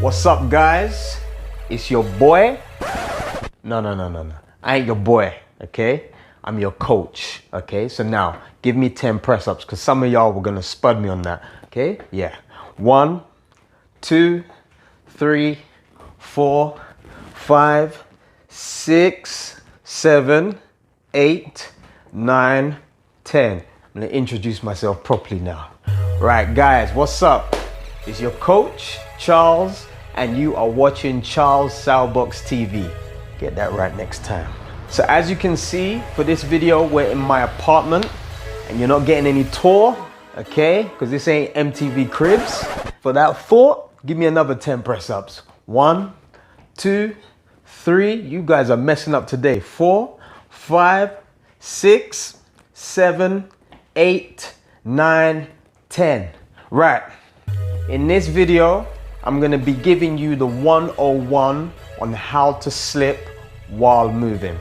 What's up, guys? It's your boy. No. I ain't your boy, okay? I'm your coach, okay? So now, give me 10 press-ups, because some of y'all were gonna spud me on that, okay? Yeah. 1, 2, 3, 4, 5, 6, 7, 8, 9, 10. I'm gonna introduce myself properly now. Right, guys, what's up? It's your coach, Charles, and you are watching Charles Salbox TV. Get that right next time. So as you can see, for this video, we're in my apartment, and you're not getting any tour, okay? Because this ain't MTV Cribs. For that thought, give me another 10 press-ups. 1, 2, 3, you guys are messing up today. 4, 5, 6, 7, 8, 9, 10. Right. In this video, I'm gonna be giving you the 101 on how to slip while moving.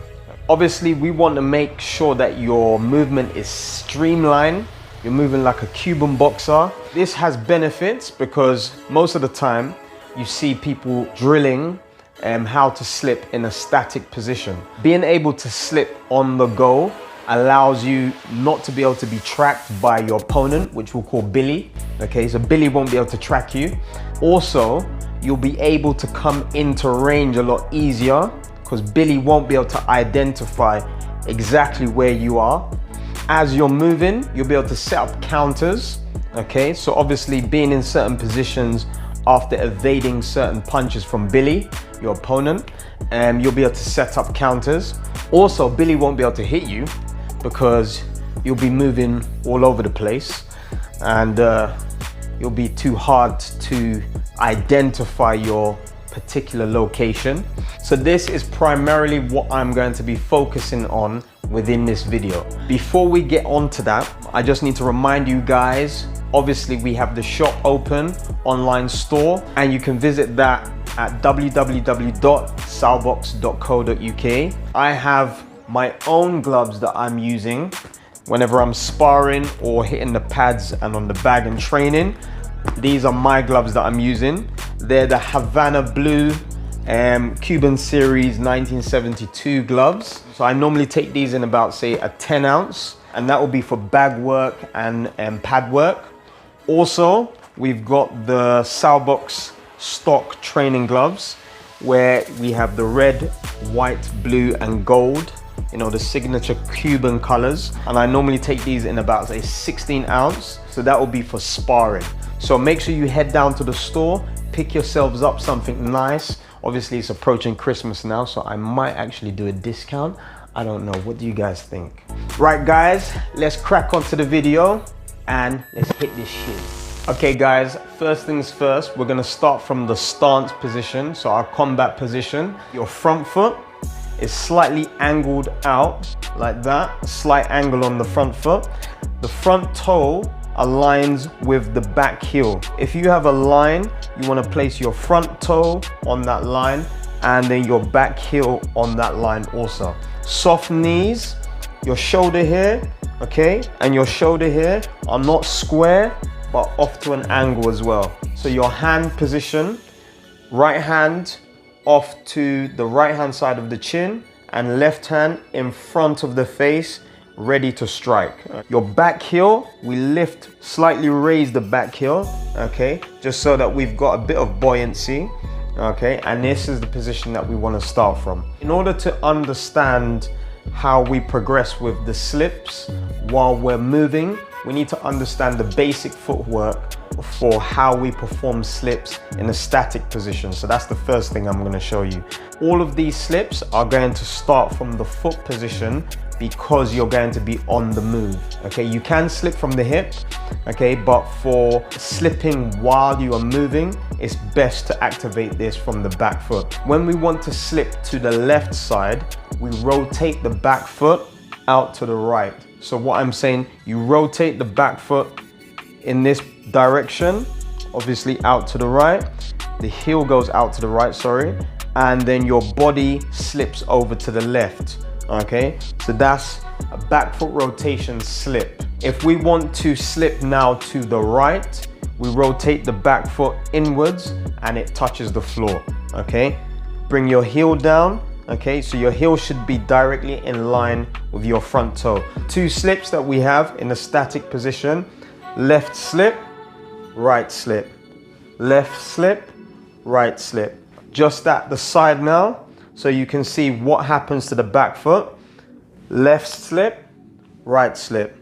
Obviously, we want to make sure that your movement is streamlined. You're moving like a Cuban boxer. This has benefits because most of the time you see people drilling how to slip in a static position. Being able to slip on the go allows you not to be able to be tracked by your opponent, which we'll call Billy. Okay, so Billy won't be able to track you. Also, you'll be able to come into range a lot easier because Billy won't be able to identify exactly where you are. As you're moving, you'll be able to set up counters. Okay, so obviously being in certain positions after evading certain punches from Billy, your opponent, you'll be able to set up counters. Also, Billy won't be able to hit you because you'll be moving all over the place and you'll be too hard to identify your particular location. So this is primarily what I'm going to be focusing on within this video. Before we get on to that, I just need to remind you guys, obviously we have the shop open, online store, and you can visit that at www.salbox.co.uk. I have my own gloves that I'm using whenever I'm sparring or hitting the pads and on the bag and training. These are my gloves that I'm using. They're the Havana Blue Cuban Series 1972 gloves. So I normally take these in about, say, a 10 ounce, and that will be for bag work and pad work. Also, we've got the Salbox stock training gloves where we have the red, white, blue, and gold. You know, the signature Cuban colors. And I normally take these in about, say, 16 ounce. So that will be for sparring. So make sure you head down to the store, pick yourselves up something nice. Obviously it's approaching Christmas now, so I might actually do a discount. I don't know, what do you guys think? Right guys, let's crack onto the video and let's hit this shit. Okay guys, first things first, we're gonna start from the stance position. So our combat position, your front foot is slightly angled out like that, slight angle on the front foot. The front toe aligns with the back heel. If you have a line, you want to place your front toe on that line and then your back heel on that line also. Soft knees, your shoulder here, okay, and your shoulder here are not square but off to an angle as well. So your hand position, right hand off to the right hand side of the chin and left hand in front of the face, ready to strike. Your back heel, we lift, slightly raise the back heel, okay, just so that we've got a bit of buoyancy, okay, and this is the position that we want to start from. In order to understand how we progress with the slips while we're moving, we need to understand the basic footwork for how we perform slips in a static position. So that's the first thing I'm going to show you. All of these slips are going to start from the foot position because you're going to be on the move. Okay, you can slip from the hip, okay, but for slipping while you are moving, it's best to activate this from the back foot. When we want to slip to the left side, we rotate the back foot out to the right. So what I'm saying, you rotate the back foot in this direction, obviously out to the right. The heel goes out to the right, sorry, and then your body slips over to the left. Okay, so that's a back foot rotation slip. If we want to slip now to the right, we rotate the back foot inwards and it touches the floor, okay? Bring your heel down, okay? So your heel should be directly in line with your front toe. 2 slips that we have in a static position: left slip, right slip, left slip, right slip. Just at the side now, so you can see what happens to the back foot. Left slip, right slip.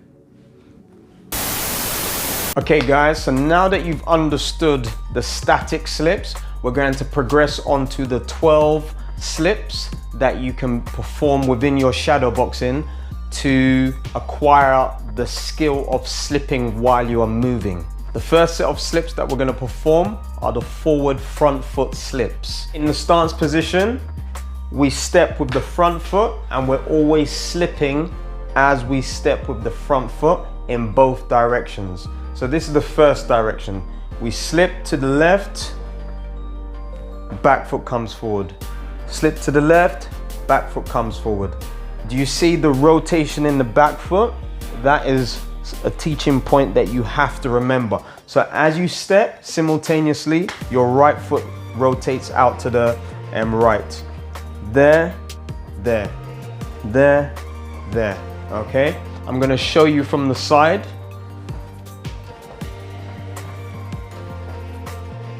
Okay guys, so now that you've understood the static slips, we're going to progress on to the 12 slips that you can perform within your shadow boxing to acquire the skill of slipping while you are moving. The first set of slips that we're going to perform are the forward front foot slips. In the stance position, we step with the front foot and we're always slipping as we step with the front foot in both directions. So this is the first direction. We slip to the left, back foot comes forward. Slip to the left, back foot comes forward. Do you see the rotation in the back foot? That is a teaching point that you have to remember. So as you step, simultaneously, your right foot rotates out to the right. There, there, there, there, okay? I'm gonna show you from the side.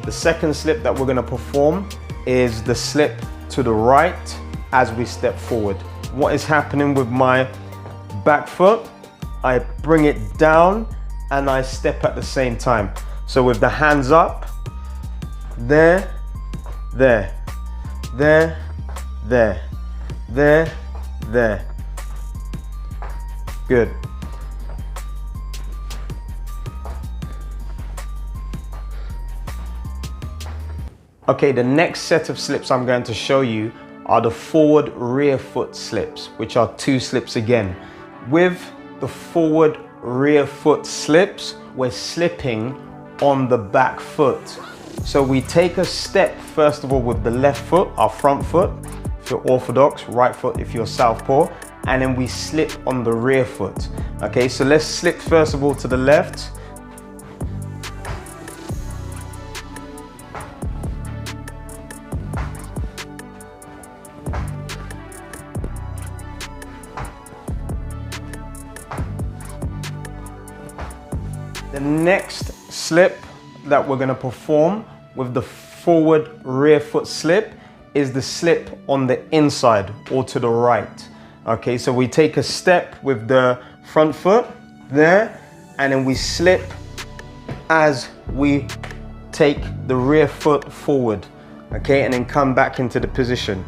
The second slip that we're gonna perform is the slip to the right as we step forward. What is happening with my back foot? I bring it down and I step at the same time. So with the hands up, there, there, there, there, there, there. Good. Okay, the next set of slips I'm going to show you are the forward rear foot slips, which are 2 slips again. With the forward rear foot slips, we're slipping on the back foot. So we take a step, first of all, with the left foot, our front foot, if you're orthodox, right foot if you're southpaw, and then we slip on the rear foot. Okay, so let's slip first of all to the left. The next slip that we're going to perform with the forward rear foot slip is the slip on the inside or to the right. Okay, so we take a step with the front foot there, and then we slip as we take the rear foot forward. Okay, and then come back into the position.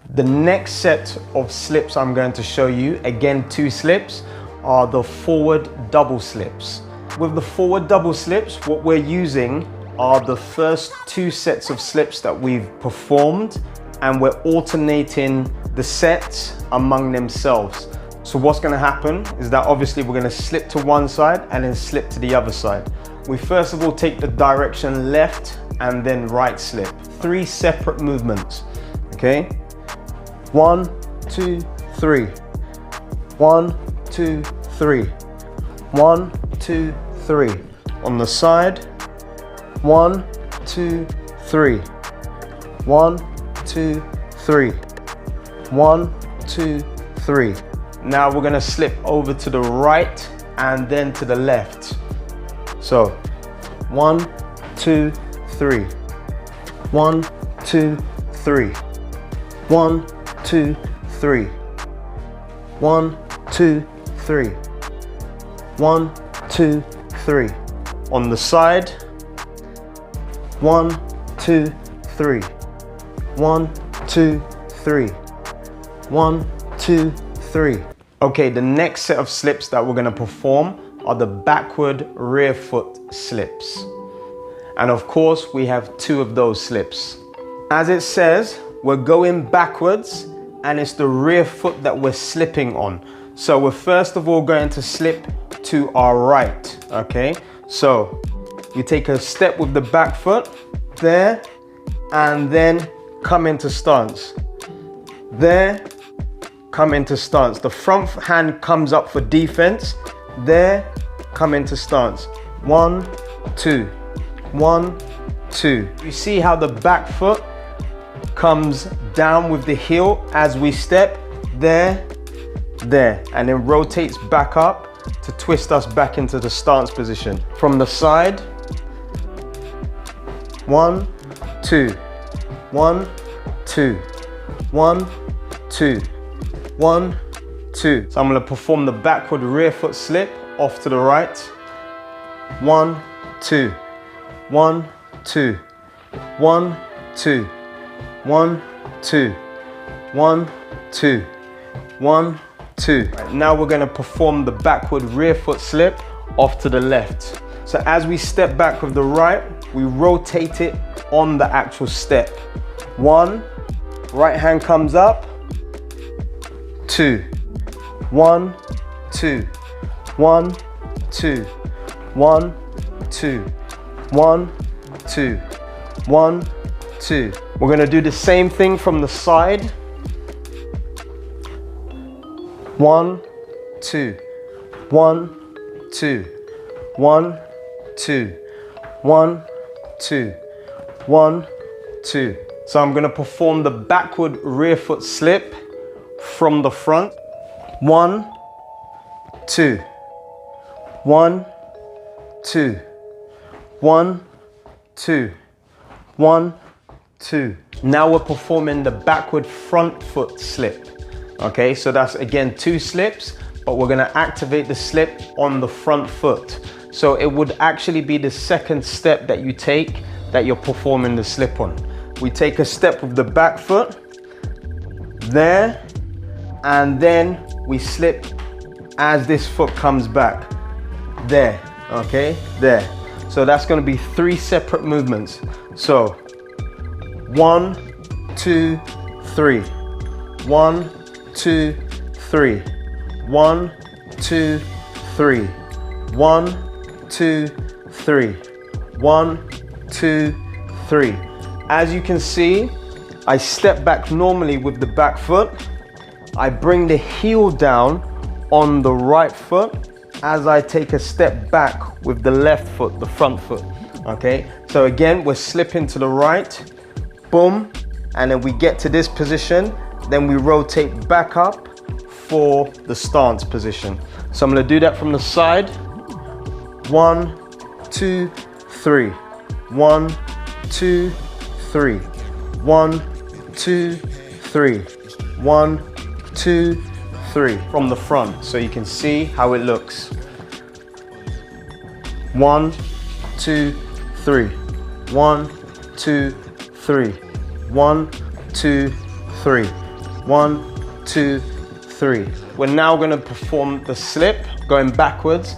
The next set of slips I'm going to show you, again 2 slips, are the forward double slips. With the forward double slips, what we're using are the first 2 sets of slips that we've performed, and we're alternating the sets among themselves. So what's going to happen is that obviously we're going to slip to one side and then slip to the other side. We first of all take the direction left and then right slip. 3 separate movements, okay? 1, 2, 3. 1, 2, 3. 1, 2, 3. On the side. 1, 2, 3. 1, 2, 3. 1, 2, 3. Now we're gonna slip over to the right and then to the left. So 1, 2, 3. 1, 2, 3. 1, 2, 3. 1, 2, 3. 1, 2, 3. On the side. 1, 2, 3. 1, 2, 3. 1, 2, 3. Okay, the next set of slips that we're going to perform are the backward rear foot slips. And of course, we have 2 of those slips. As it says, we're going backwards and it's the rear foot that we're slipping on. So we're first of all going to slip to our right, okay? So You take a step with the back foot, there, and then come into stance. There, come into stance. The front hand comes up for defense. There, come into stance. 1, 2, 1, 2. You see how the back foot comes down with the heel as we step, there, there, and then rotates back up to twist us back into the stance position. From the side, 1, 2, 1, 2, 1, 2, 1, 2. So I'm gonna perform the backward rear foot slip off to the right. 1, 2, 1, 2, 1, 2, 1, 2, 1, 2, 1, 2. Right, now we're gonna perform the backward rear foot slip off to the left. So as we step back with the right, we rotate it on the actual step. 1, right hand comes up, 2, 1, 2, 1, 2, 1, 2, 1, 2, 1, 2. We're gonna do the same thing from the side. 1, 2, 1, 2, 1, 2, 1, 2, 1, 2. So I'm gonna perform the backward rear foot slip from the front. 1, 2, 1, 2, 1, 2, 1, 2. Now we're performing the backward front foot slip. Okay, so that's again 2 slips, but we're gonna activate the slip on the front foot. So it would actually be the second step that you take that you're performing the slip on. We take a step with the back foot, there, and then we slip as this foot comes back, there, okay, there. So that's gonna be 3 separate movements. So 1, 2, 3, 1, 2, 3, 1, 2, 3, 1, 2, 3, 1, 2, 3. As you can see, I step back normally with the back foot. I bring the heel down on the right foot as I take a step back with the left foot, the front foot. Okay, so again, we're slipping to the right, boom, and then we get to this position. Then we rotate back up for the stance position. So I'm gonna do that from the side. 1, 2, 3. 1, 2, 3. 1, 2, 3. 1, 2, 3. From the front, so you can see how it looks. 1, 2, 3. 1, 2, 3. 1, 2, 3. 1, 2, 3. We're now going to perform the slip going backwards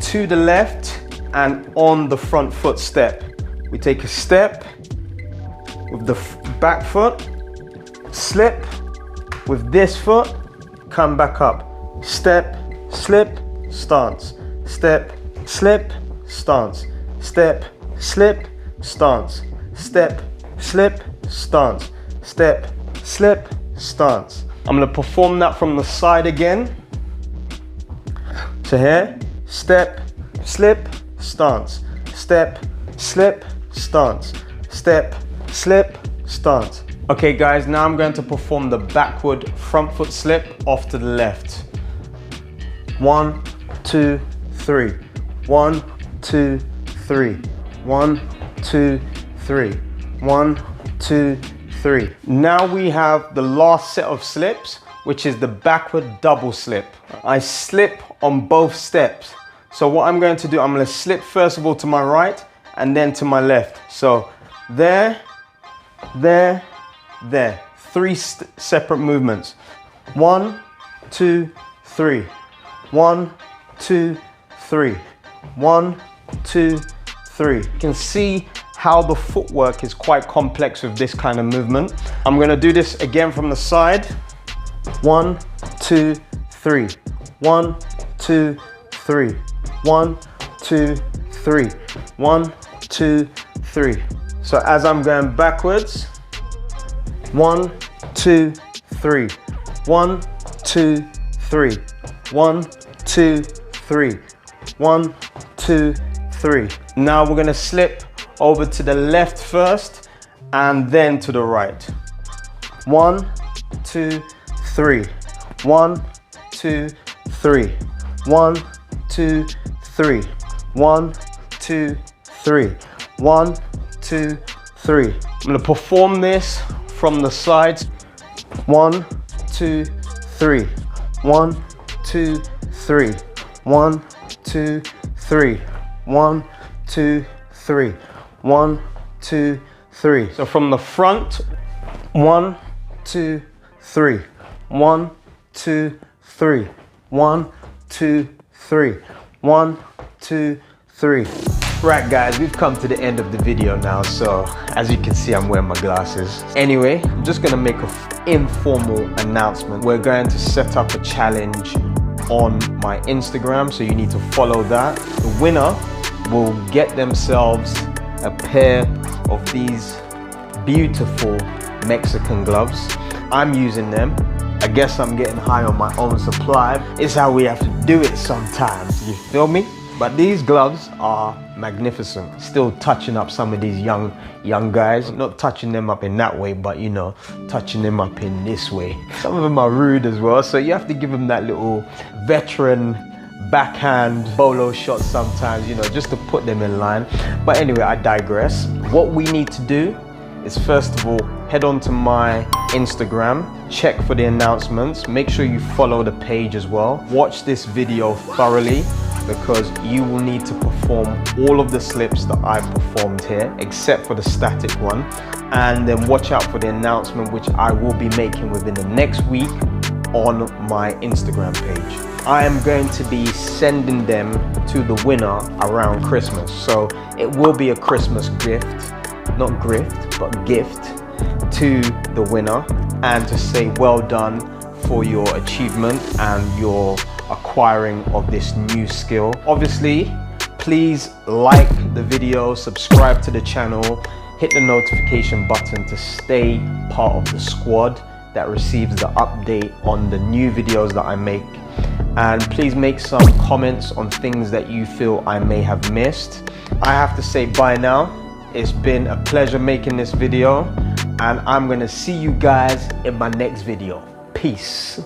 to the left and on the front foot step. We take a step with the back foot, slip with this foot, come back up. Step, slip, stance. Step, slip, stance. Step, slip, stance. Step, slip, stance. Step, slip, stance. I'm going to perform that from the side again. So here, step, slip, stance. Step, slip, stance. Step, slip, stance. Okay guys, now I'm going to perform the backward front foot slip off to the left. 1, 2, 3. 1, 2, 3. 1, 2, 3. 1, 2, 3. Now we have the last set of slips, which is the backward double slip. I slip on both steps. So what I'm going to do, I'm going to slip first of all to my right and then to my left. So there, there, there. 3 separate movements. 1, 2, 3. 1, 2, 3. 1, 2, 3. You can see how the footwork is quite complex with this kind of movement. I'm going to do this again from the side. 1, 2, 3. 1, 2, 3. 1, 2, 3. 1, 2, 3. So as I'm going backwards, 1, 2, 3. 1, 2, 3. 1, 2, 3. 1, 2, 3. Now we're gonna slip over to the left first and then to the right. 1, 2, 3. 1, 2, 3. 1, 2, 3. 1, 2, 3. 1, 2, 3. I'm gonna perform this from the sides. 1, 2, 3. 1, 2, 3. 1, 2, 3. 1, 2, 3. 1, 2, 3. So from the front, 1, 2, 3. 1, 2, 3. 1, 2, 3. 1, 2, 3. Right guys, we've come to the end of the video now, so as you can see I'm wearing my glasses. Anyway, I'm just gonna make an informal announcement. We're going to set up a challenge on my Instagram, so you need to follow that. The winner will get themselves a pair of these beautiful Mexican gloves. I'm using them. I guess I'm getting high on my own supply. It's how we have to do it sometimes, you feel me? But these gloves are magnificent. Still touching up some of these young guys. Not touching them up in that way, but you know, touching them up in this way. Some of them are rude as well, so you have to give them that little veteran backhand bolo shot sometimes, you know, just to put them in line. But anyway, I digress. What we need to do is first of all, head on to my Instagram, check for the announcements, make sure you follow the page as well. Watch this video thoroughly, because you will need to perform all of the slips that I performed here, except for the static one. And then watch out for the announcement, which I will be making within the next week on my Instagram page. I am going to be sending them to the winner around Christmas. So it will be a Christmas gift, not grift, but gift to the winner, and to say well done for your achievement and your acquiring of this new skill. Obviously, please like the video, subscribe to the channel, hit the notification button to stay part of the squad that receives the update on the new videos that I make. And please make some comments on things that you feel I may have missed. I have to say bye now. It's been a pleasure making this video, and I'm gonna see you guys in my next video. Peace.